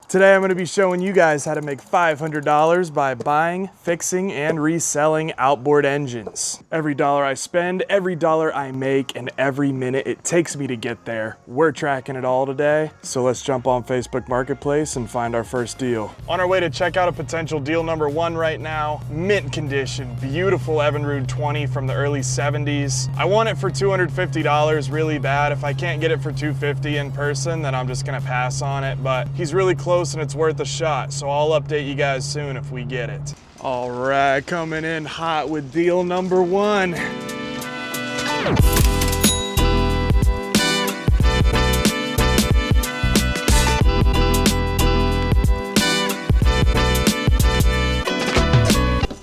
Today I'm going to be showing you guys how to make $500 by buying, fixing, and reselling outboard engines. Every dollar I spend, every dollar I make, and every minute it takes me to get there, we're tracking it all today. So let's jump on Facebook Marketplace and find our first deal. On our way to check out a potential deal number one right now. Mint condition, beautiful Evinrude 20 from the early 70s. I want it for $250 really bad. If I can't get it for $250 in person, then I'm just gonna pass on it, but he's really close and it's worth a shot, so I'll update you guys soon if we get it. All right, coming in hot with deal number one.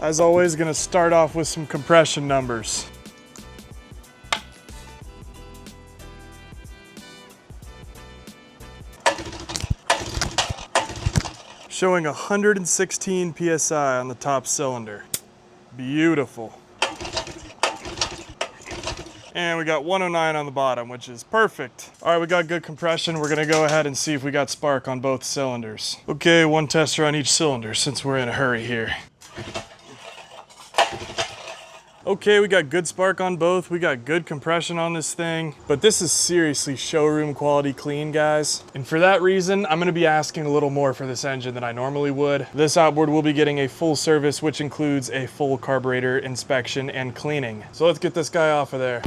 As always, gonna start off with some compression numbers. Showing 116 PSI on the top cylinder. Beautiful. And we got 109 on the bottom, which is perfect. All right, we got good compression. We're gonna go ahead and see if we got spark on both cylinders. Okay, one tester on each cylinder since we're in a hurry here. Okay, we got good spark on both. We got good compression on this thing, but this is seriously showroom quality clean, guys. And for that reason, I'm gonna be asking a little more for this engine than I normally would. This outboard will be getting a full service, which includes a full carburetor inspection and cleaning. So let's get this guy off of there.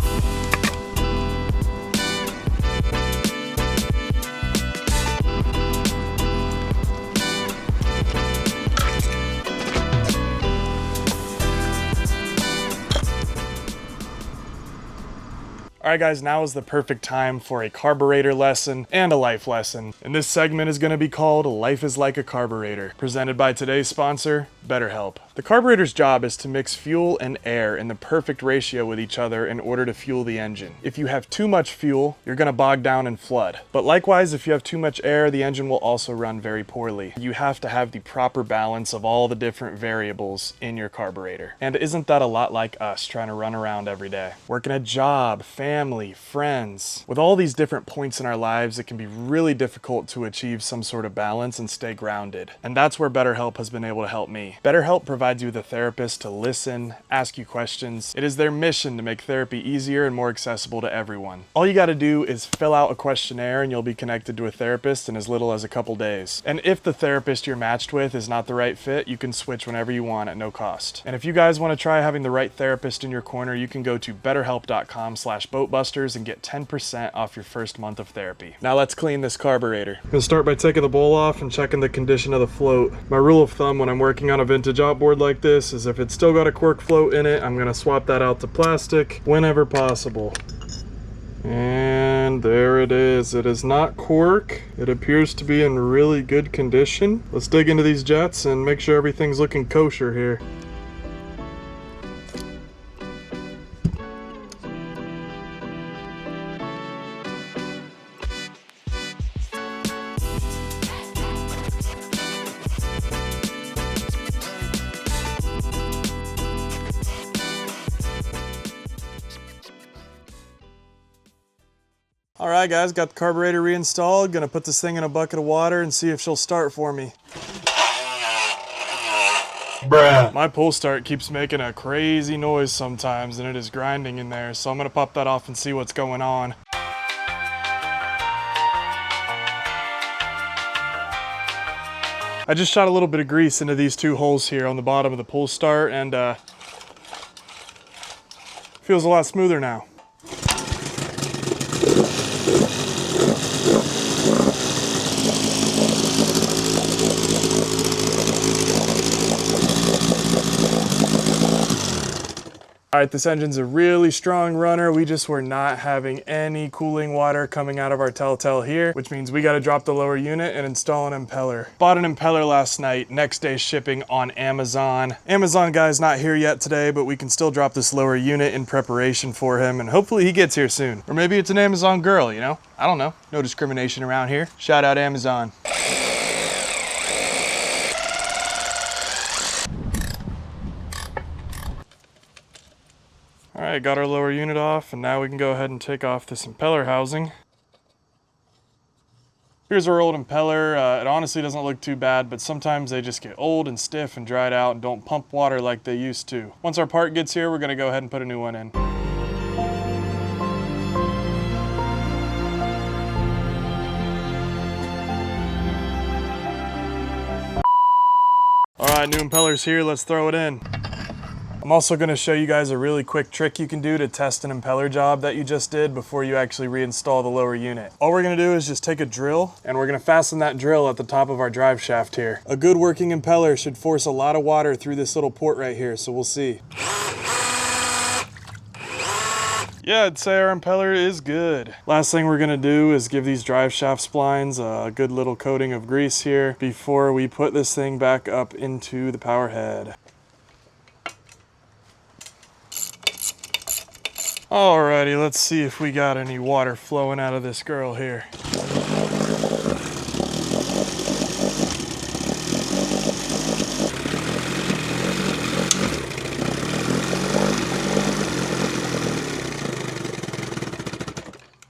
All right guys, now is the perfect time for a carburetor lesson and a life lesson. And this segment is gonna be called Life is Like a Carburetor, presented by today's sponsor, BetterHelp. The carburetor's job is to mix fuel and air in the perfect ratio with each other in order to fuel the engine. If you have too much fuel, you're gonna bog down and flood. But likewise, if you have too much air, the engine will also run very poorly. You have to have the proper balance of all the different variables in your carburetor. And isn't that a lot like us trying to run around every day? Working a job, family, friends. With all these different points in our lives, it can be really difficult to achieve some sort of balance and stay grounded. And that's where BetterHelp has been able to help me. BetterHelp provides you with a therapist to listen, ask you questions. It is their mission to make therapy easier and more accessible to everyone. All you gotta do is fill out a questionnaire and you'll be connected to a therapist in as little as a couple days. And if the therapist you're matched with is not the right fit, you can switch whenever you want at no cost. And if you guys wanna try having the right therapist in your corner, you can go to betterhelp.com/boatbusters and get 10% off your first month of therapy. Now let's clean this carburetor. I'm gonna start by taking the bowl off and checking the condition of the float. My rule of thumb when I'm working on a vintage outboard like this is if it's still got a cork float in it, I'm gonna swap that out to plastic whenever possible. And there it is. It is not cork. It appears to be in really good condition. Let's dig into these jets and make sure everything's looking kosher here. All right guys, got the carburetor reinstalled. Gonna put this thing in a bucket of water and see if she'll start for me. Bruh. My pull start keeps making a crazy noise sometimes and it is grinding in there, so I'm gonna pop that off and see what's going on. I just shot a little bit of grease into these two holes here on the bottom of the pull start and feels a lot smoother now. All right, this engine's a really strong runner. We just were not having any cooling water coming out of our Telltale here, which means we gotta drop the lower unit and install an impeller. Bought an impeller last night, next day shipping on Amazon. Amazon guy's not here yet today, but we can still drop this lower unit in preparation for him, and hopefully he gets here soon. Or maybe it's an Amazon girl, you know? I don't know. No discrimination around here. Shout out Amazon. All right, got our lower unit off, and now we can go ahead and take off this impeller housing. Here's our old impeller. It honestly doesn't look too bad, but sometimes they just get old and stiff and dried out and don't pump water like they used to. Once our part gets here, we're gonna go ahead and put a new one in. All right, new impeller's here, let's throw it in. I'm also gonna show you guys a really quick trick you can do to test an impeller job that you just did before you actually reinstall the lower unit. All we're gonna do is just take a drill and we're gonna fasten that drill at the top of our drive shaft here. A good working impeller should force a lot of water through this little port right here, so we'll see. Yeah, I'd say our impeller is good. Last thing we're gonna do is give these drive shaft splines a good little coating of grease here before we put this thing back up into the power head. Alrighty, let's see if we got any water flowing out of this girl here.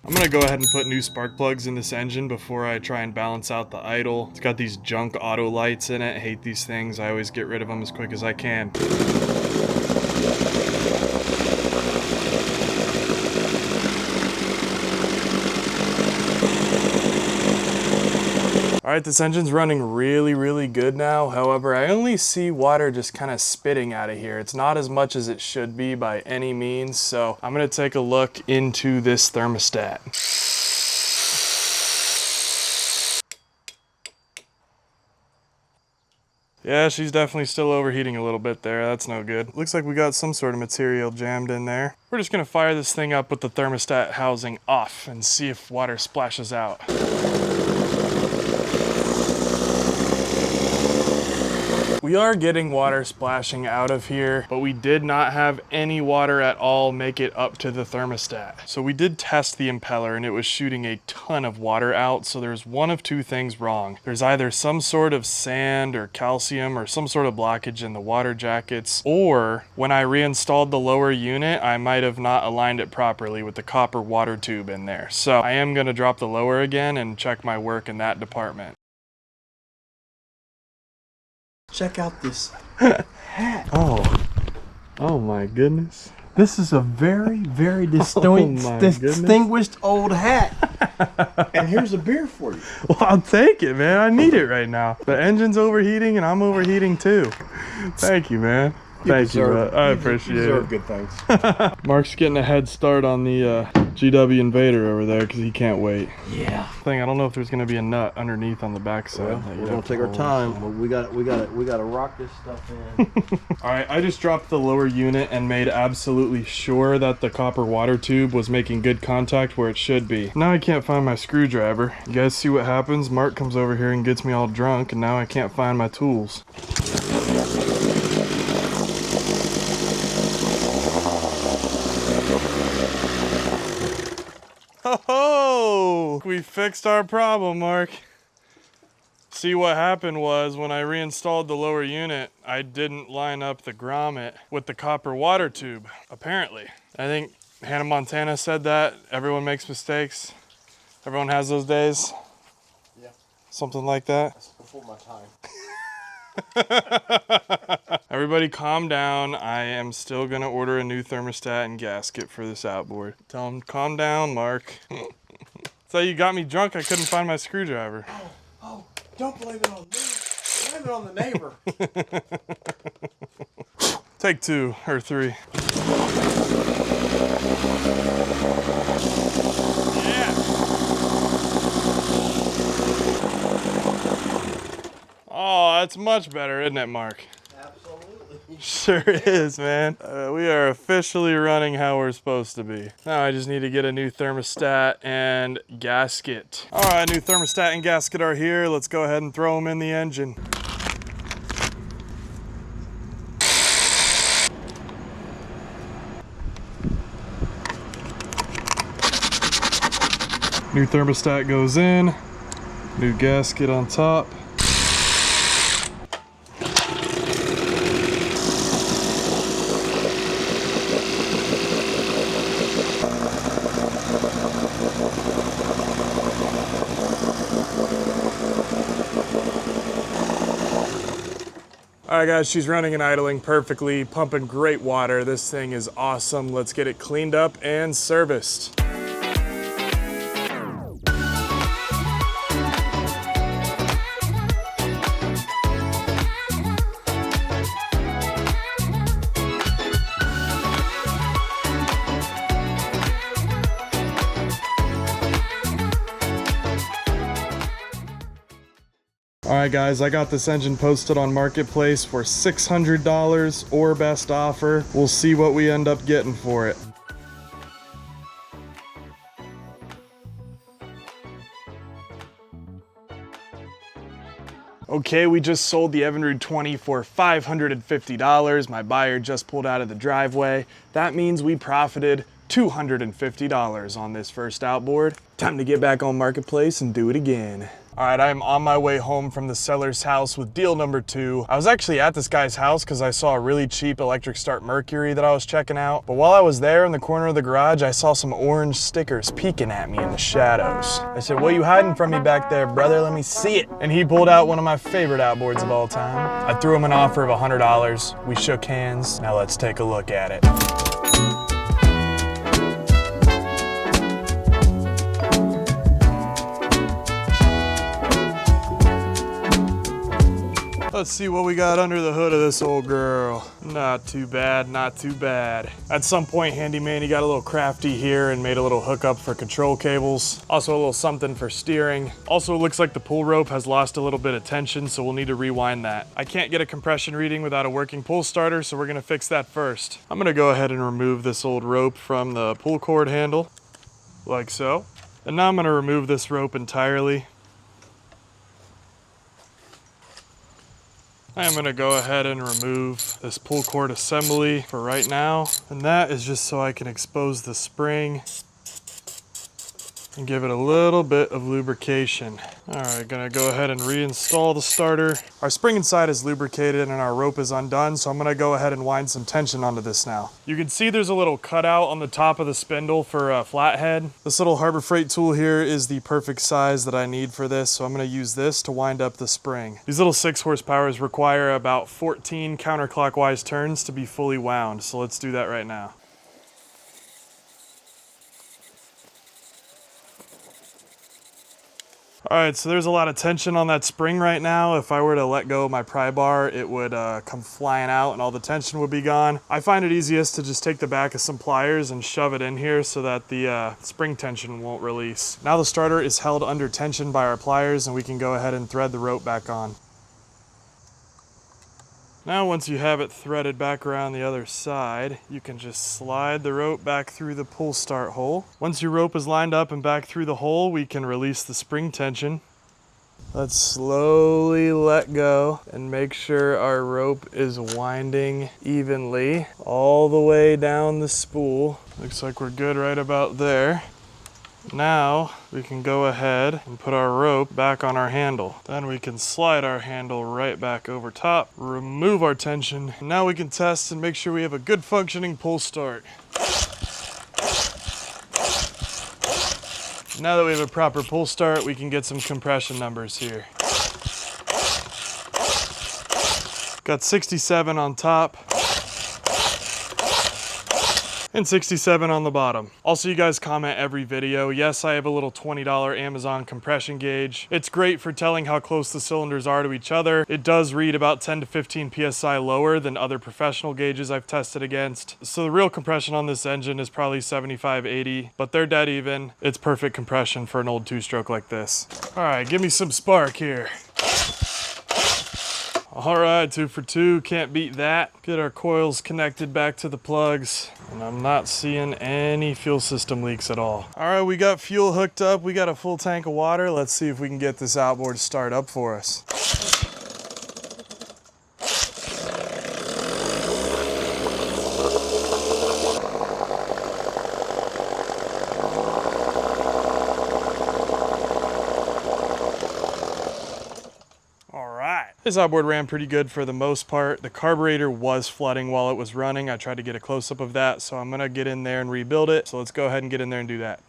I'm gonna go ahead and put new spark plugs in this engine before I try and balance out the idle. It's got these junk auto lights in it. I hate these things. I always get rid of them as quick as I can. All right, this engine's running really good now. However, I only see water just kind of spitting out of here. It's not as much as it should be by any means. So I'm gonna take a look into this thermostat. Yeah, she's definitely still overheating a little bit there. That's no good. Looks like we got some sort of material jammed in there. We're just gonna fire this thing up with the thermostat housing off and see if water splashes out. We are getting water splashing out of here, but we did not have any water at all make it up to the thermostat. So we did test the impeller and it was shooting a ton of water out. So there's one of two things wrong. There's either some sort of sand or calcium or some sort of blockage in the water jackets, or when I reinstalled the lower unit, I might have not aligned it properly with the copper water tube in there. So I am gonna drop the lower again and check my work in that department. Check out this hat. Oh my goodness. This is a very distinguished old hat. And here's a beer for you. Well, I'll take it, man. I need it right now. The engine's overheating and I'm overheating too. Thank you, man. Thank you, bro. I appreciate it. You deserve good things. Mark's getting a head start on the GW Invader over there because he can't wait. Yeah. I don't know if there's gonna be a nut underneath on the backside. Well, we're gonna take our time. We gotta rock this stuff in. All right, I just dropped the lower unit and made absolutely sure that the copper water tube was making good contact where it should be. Now I can't find my screwdriver. You guys see what happens? Mark comes over here and gets me all drunk, and now I can't find my tools. Oh, we fixed our problem, Mark. See, what happened was when I reinstalled the lower unit, I didn't line up the grommet with the copper water tube, apparently. I think Hannah Montana said that. Everyone makes mistakes. Everyone has those days. Yeah. Something like that. That's before my time. Everybody calm down. I am still gonna order a new thermostat and gasket for this outboard. Tell him, calm down, Mark. So you got me drunk, I couldn't find my screwdriver. Oh, don't blame it on me. Blame it on the neighbor. Take 2 or 3. Yeah. Oh, that's much better, isn't it, Mark? Absolutely. Sure is, man. We are officially running how we're supposed to be. Now I just need to get a new thermostat and gasket. All right, new thermostat and gasket are here. Let's go ahead and throw them in the engine. New thermostat goes in, new gasket on top. All right guys, she's running and idling perfectly, pumping great water. This thing is awesome. Let's get it cleaned up and serviced. Alright guys, I got this engine posted on Marketplace for $600 or best offer. We'll see what we end up getting for it. Okay, we just sold the Evinrude 20 for $550. My buyer just pulled out of the driveway. That means we profited $250 on this first outboard. Time to get back on Marketplace and do it again. All right, I am on my way home from the seller's house with deal number 2. I was actually at this guy's house because I saw a really cheap electric start Mercury that I was checking out. But while I was there in the corner of the garage, I saw some orange stickers peeking at me in the shadows. I said, "What are you hiding from me back there, brother? Let me see it." And he pulled out one of my favorite outboards of all time. I threw him an offer of $100. We shook hands. Now let's take a look at it. Let's see what we got under the hood of this old girl. Not too bad, not too bad. At some point, Handyman, he got a little crafty here and made a little hookup for control cables. Also a little something for steering. Also, it looks like the pull rope has lost a little bit of tension, so we'll need to rewind that. I can't get a compression reading without a working pull starter, so we're gonna fix that first. I'm gonna go ahead and remove this old rope from the pull cord handle, like so. And now I'm gonna remove this rope entirely. I'm gonna go ahead and remove this pull cord assembly for right now. And that is just so I can expose the spring and give it a little bit of lubrication. All right, gonna go ahead and reinstall the starter. Our spring inside is lubricated and our rope is undone, so I'm gonna go ahead and wind some tension onto this now. You can see there's a little cutout on the top of the spindle for a flathead. This little Harbor Freight tool here is the perfect size that I need for this, so I'm gonna use this to wind up the spring. These little 6 horsepowers require about 14 counterclockwise turns to be fully wound, so let's do that right now. All right, so there's a lot of tension on that spring right now. If I were to let go of my pry bar, it would come flying out and all the tension would be gone. I find it easiest to just take the back of some pliers and shove it in here so that the spring tension won't release. Now the starter is held under tension by our pliers and we can go ahead and thread the rope back on. Now once you have it threaded back around the other side, you can just slide the rope back through the pull start hole. Once your rope is lined up and back through the hole, we can release the spring tension. Let's slowly let go and make sure our rope is winding evenly all the way down the spool. Looks like we're good right about there. Now we can go ahead and put our rope back on our handle. Then we can slide our handle right back over top, remove our tension. Now we can test and make sure we have a good functioning pull start. Now that we have a proper pull start, we can get some compression numbers here. Got 67 on top and 67 on the bottom. Also, you guys comment every video. Yes, I have a little $20 Amazon compression gauge. It's great for telling how close the cylinders are to each other. It does read about 10 to 15 PSI lower than other professional gauges I've tested against. So the real compression on this engine is probably 75, 80, but they're dead even. It's perfect compression for an old 2-stroke like this. All right, give me some spark here. All right, 2 for 2, can't beat that. Get our coils connected back to the plugs, and I'm not seeing any fuel system leaks at all. All right, we got fuel hooked up. We got a full tank of water. Let's see if we can get this outboard to start up for us. This outboard ran pretty good for the most part. The carburetor was flooding while it was running. I tried to get a close-up of that, so I'm gonna get in there and rebuild it. So let's go ahead and get in there and do that.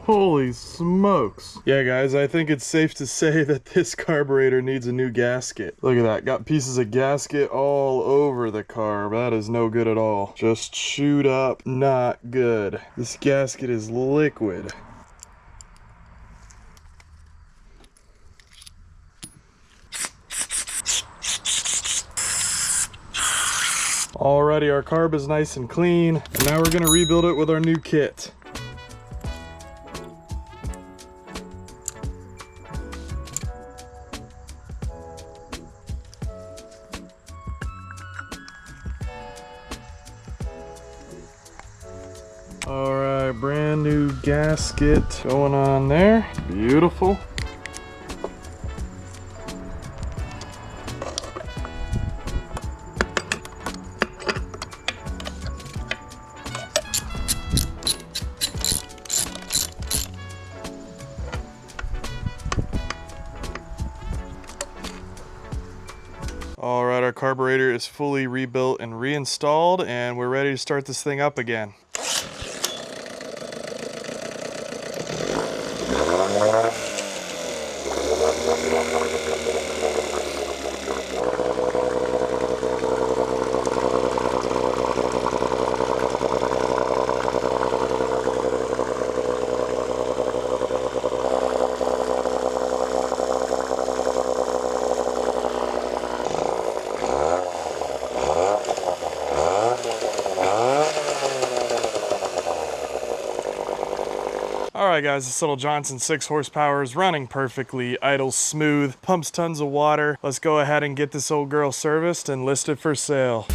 Holy smokes. Yeah, guys, I think it's safe to say that this carburetor needs a new gasket. Look at that. Got pieces of gasket all over the carb. That is no good at all. Just chewed up. Not good. This gasket is liquid. Alrighty, our carb is nice and clean. And now we're gonna rebuild it with our new kit. Alright, brand new gasket going on there. Beautiful. Alright, our carburetor is fully rebuilt and reinstalled, and we're ready to start this thing up again. Alright guys, this little Johnson 6 horsepower is running perfectly, idles smooth, pumps tons of water. Let's go ahead and get this old girl serviced and listed for sale.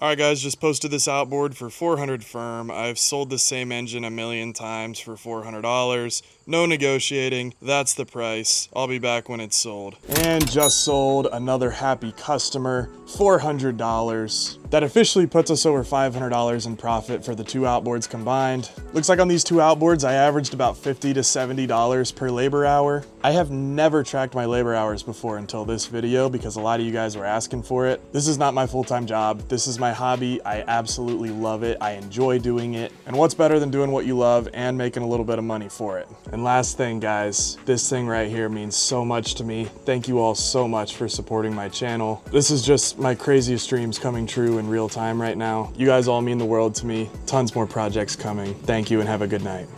Alright guys, just posted this outboard for $400 firm. I've sold the same engine a million times for $400. No negotiating, that's the price. I'll be back when it's sold. And just sold another happy customer, $400. That officially puts us over $500 in profit for the two outboards combined. Looks like on these two outboards I averaged about $50 to $70 per labor hour. I have never tracked my labor hours before until this video because a lot of you guys were asking for it. This is not my full-time job. This is my hobby. I absolutely love it. I enjoy doing it. And what's better than doing what you love and making a little bit of money for it? And last thing, guys, this thing right here means so much to me. Thank you all so much for supporting my channel. This is just my craziest dreams coming true in real time right now. You guys all mean the world to me. Tons more projects coming. Thank you and have a good night.